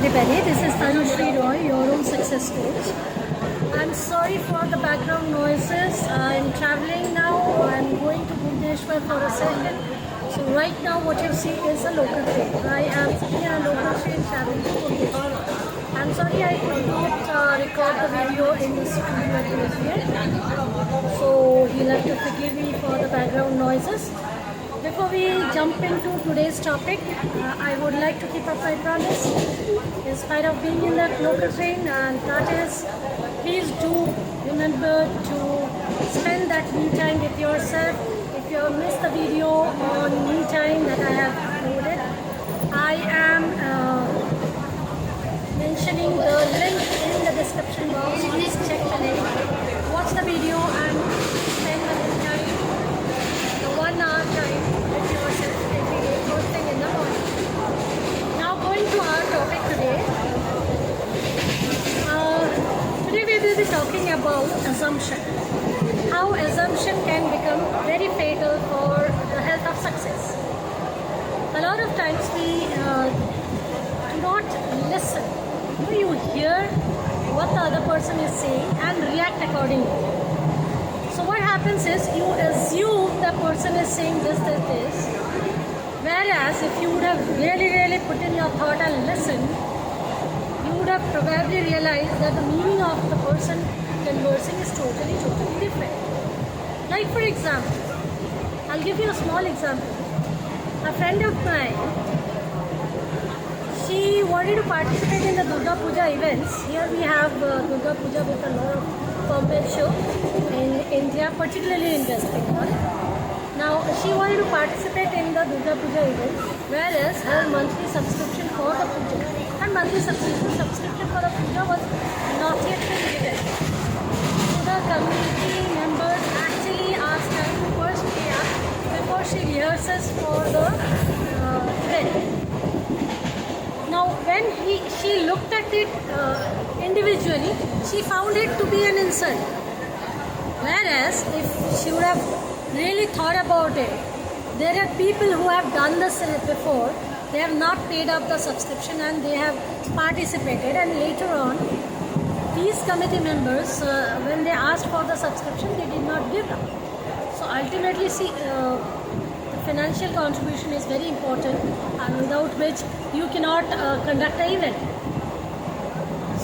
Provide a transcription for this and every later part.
everybody. This is Tanushree Roy, your own success coach. I'm sorry for the background noises. I'm traveling now. I'm going to Bindra for a second. So right now what you see is a local train. I am sitting in a local train traveling to Bindra. I'm sorry I could not record the video in the studio. So you'll have to forgive me for the background noises. Before we jump into today's topic, I would like to keep up my promise. In spite of being in that local train, and that is, please do remember to spend that me time with yourself. If you have missed the video on me time that I have uploaded, I am mentioning the link in the description box. Please check the link, watch the video and spend the me time, the 1 hour time with yourself every day, first thing in the morning. Now going to our topic today. Today we will be talking about assumption. How assumption can become very fatal for the health of success. A lot of times we do not listen. You hear what the other person is saying and react accordingly. So what happens is you assume the person is saying this, whereas if you would have really put in your thought and listened, you would have probably realized that the meaning of the person conversing is totally different. Like for example, I'll give you a small example. A friend of mine, she wanted to participate in the Durga Puja events. Here we have Durga Puja with a lot of Bombay show in India, particularly in West Bengal. Now she wanted to participate in the Durga Puja event, whereas her monthly subscription for the puja, her monthly subscription for the puja was not yet been given. So the community members actually asked her to first pay up before she rehearses for the event. Now when she looked at it individually, she found it to be an insult. Whereas if she would have really thought about it, there are people who have done this before. They have not paid up the subscription and they have participated, and later on these committee members, when they asked for the subscription, they did not give them. So ultimately, see, the financial contribution is very important, and without which you cannot conduct an event.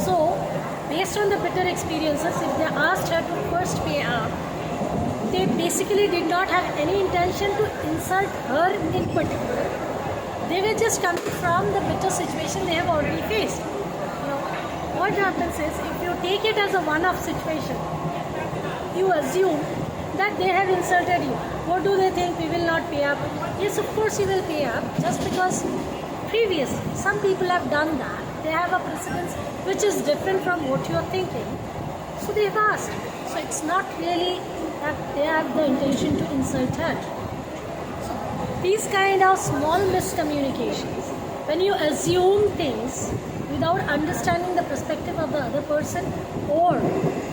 So based on the bitter experiences, if they asked her to first pay up, they basically did not have any intention to insult her in particular. They were just coming from the bitter situation they have already faced. What happens is, if you take it as a one-off situation, you assume that they have insulted you. What do they think? We will not pay up. Yes, of course you will pay up, just because previously some people have done that. They have a precedence which is different from what you are thinking. So they have asked. So it's not really that they have the intention to insult her. So these kind of small miscommunications, when you assume things without understanding the perspective of the other person, or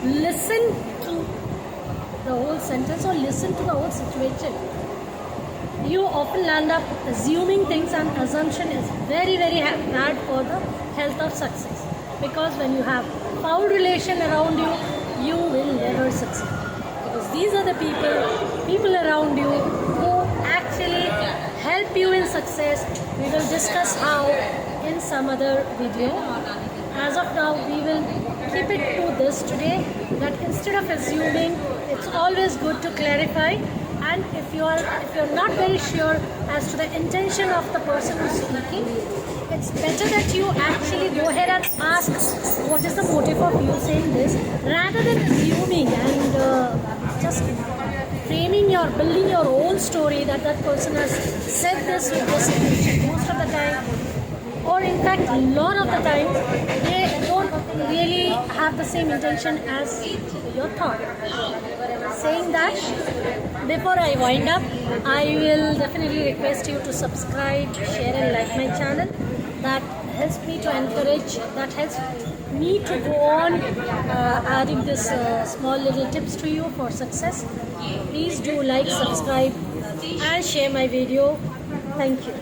listen to the whole sentence or listen to the whole situation, you often land up assuming things, and assumption is very bad for the health of success. Because when you have foul relation around you, you will never succeed. Because these are the people around you who actually help you in success. We will discuss how in some other video. As of now, we will keep it to this today, that instead of assuming, it's always good to clarify. And if you're not very sure as to the intention of the person who's speaking, it's better that you actually go ahead and ask what is the motive of you saying this, rather than assuming and just building your own story that that person has said this with this intention. Most of the time, or in fact a lot of the time, they don't really have the same intention as your thought. Saying that, before I wind up, I will definitely request you to subscribe, share and like my channel. That helps me to encourage, that helps me to go on adding this small little tips to you for success. Please do like, subscribe and share my video. Thank you.